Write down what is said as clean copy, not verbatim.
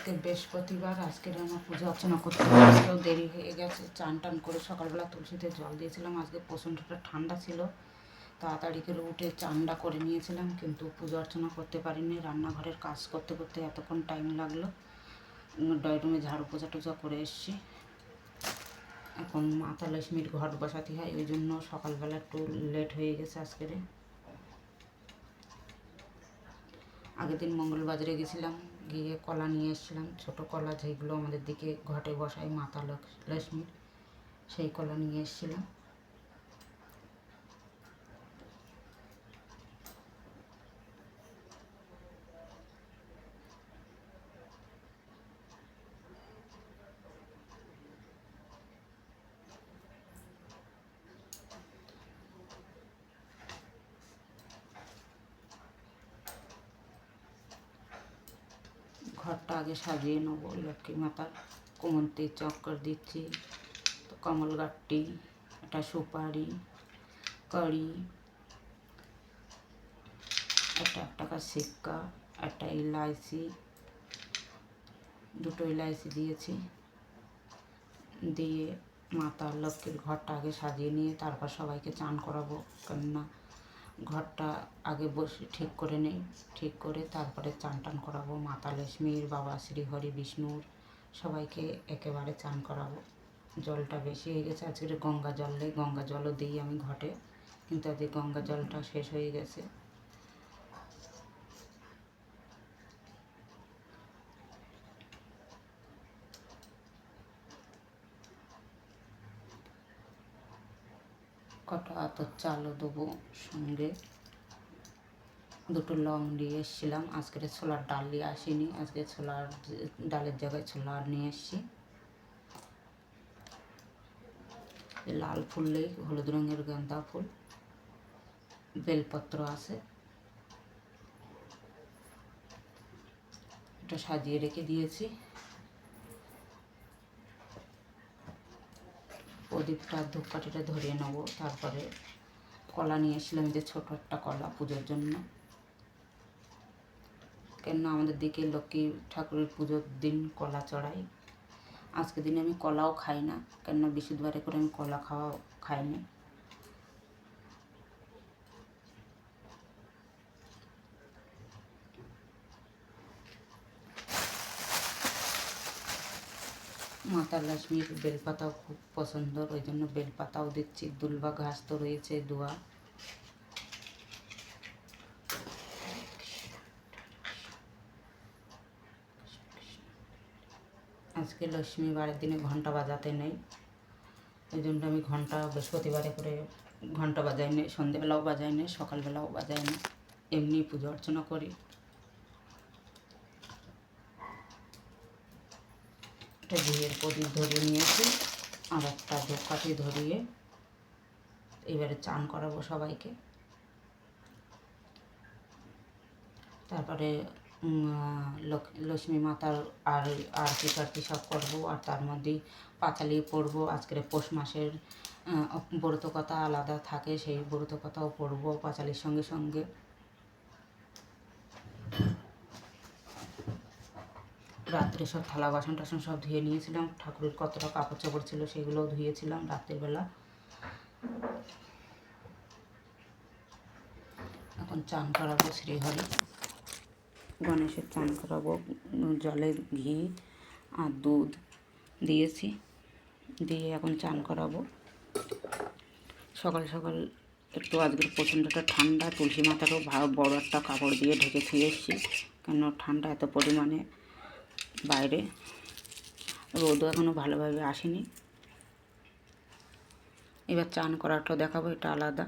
আজকে বৃহস্পতিবার, আজকের আমার পূজা অর্চনা করতে আজকেও দেরি হয়ে গেছে। চান টান করে সকালবেলা তুলসীতে জল দিয়েছিলাম। আজকে প্রচণ্ডটা ঠান্ডা ছিল, তাড়াতাড়ি করে উঠে চানটা করে নিয়েছিলাম, কিন্তু পূজা অর্চনা করতে পারিনি। রান্নাঘরের কাজ করতে করতে এতক্ষণ টাইম লাগলো। ডয়রুমে ঝাড়ু পোছা টোজা করে এসছি। এখন মাতা লক্ষ্মীর ঘট বসাতে হয়, ওই জন্য সকালবেলা একটু লেট হয়ে গেছে আজকের। আগের দিন মঙ্গলবাজারে গেছিলাম, গিয়ে কলা নিয়ে এসেছিলাম, ছোটো কলা যেগুলো আমাদের দিকে ঘটে বসায় মাতা লক্ষ্মীর, সেই কলা নিয়ে এসেছিলাম। ঘরটা আগে সাজিয়ে নেব। লক্ষ্মী মাতার কুমন্তি চক্কর দিচ্ছি, তো কমল গাট্টি, একটা সুপারি, কড়ি, একটা 1 টাকার সিক্কা, একটা ইলাইচি, 2টো ইলাইচি দিয়েছি। দিয়ে মাতা লক্ষ্মীর ঘরটা আগে সাজিয়ে নিয়ে তারপর সবাইকে চান করাবো। কেননা ঘরটা আগে বসে ঠিক করে নেই, ঠিক করে তারপরে চান টান করাবো। মাতা লক্ষ্মীর, বাবা শ্রীহরি, বিষ্ণুর সবাইকে একেবারে চান করাবো। জলটা বেশি হয়ে গেছে, আজকে গঙ্গা জল নেই, গঙ্গা জলও দিই আমি ঘটে, কিন্তু আজকে গঙ্গা জলটা শেষ হয়ে গেছে। কটা আতর চালও দেবো, সঙ্গে 2টো লং নিয়ে এসেছিলাম। আজকের ছোলার ডাল নিয়ে আসিনি, আজকে ছোলার ডালের জায়গায় ছোলার নিয়ে এসেছি। লাল ফুল নেই, হলুদ রঙের গাঁদা ফুল, বেলপত্র আছে, এটা সাজিয়ে রেখে দিয়েছি। প্রদীপটা ধূপকাঠিটা ধরিয়ে নেব। তারপরে কলা নিয়ে এসেছিলাম, যে ছোটো একটা কলা পুজোর জন্য। কেন আমাদের দিকে লক্ষ্মী ঠাকুরের পুজোর দিন কলা চড়াই। আজকের দিনে আমি কলাও খাই না, কেননা বৃহস্পতিবারে করে আমি কলা খাই না। মাতা লক্ষ্মীর বেলপাতাও খুব পছন্দ, ওই জন্য বেলপাতাও দিচ্ছি। দুলবা ঘাস তো রয়েছে, দোয়া। আজকে লক্ষ্মী বারের দিনে ঘন্টা বাজাতে নেই, ওই জন্য আমি ঘন্টা বৃহস্পতিবারে করে ঘন্টা বাজাই না, সন্ধেবেলাও বাজাই না, সকালবেলাও বাজাই না, এমনি পুজো অর্চনা করি। একটা ঘিয়ের প্রদীপ ধরিয়ে নিয়েছি, আর একটা ধূপকাঠি ধরিয়ে এবারে চান করাবো সবাইকে। তারপরে লক্ষ্মী মাতার আরতি টারতি সব করবো, আর তার মধ্যেই পাঁচালি পড়বো। আজকের পৌষ মাসের ব্রত কথা আলাদা থাকে, সেই ব্রত কথাও পড়বো পাঁচালির সঙ্গে সঙ্গে। রাত্রে সব থালা বাসন টাসন সব ধুয়ে নিয়েছিলাম, ঠাকুরের কতটা কাপড় চাপড় ছিল সেগুলোও ধুয়েছিলাম রাত্রিবেলা। এখন চান করাবো শ্রীহরি, গণেশের চান করাবো। জলে ঘি আর দুধ দিয়েছি, দিয়ে এখন চান করাবো। সকাল সকাল একটু আজকের প্রচণ্ডটা ঠান্ডা, তুলসী মাতারও বড় একটা কাপড় দিয়ে ঢেকে থুয়ে এসেছি, কেন ঠান্ডা এত পরিমাণে বাইরে, রোদও এখনও ভালোভাবে আসেনি। এবার চান করাটা দেখাবো, এটা আলাদা।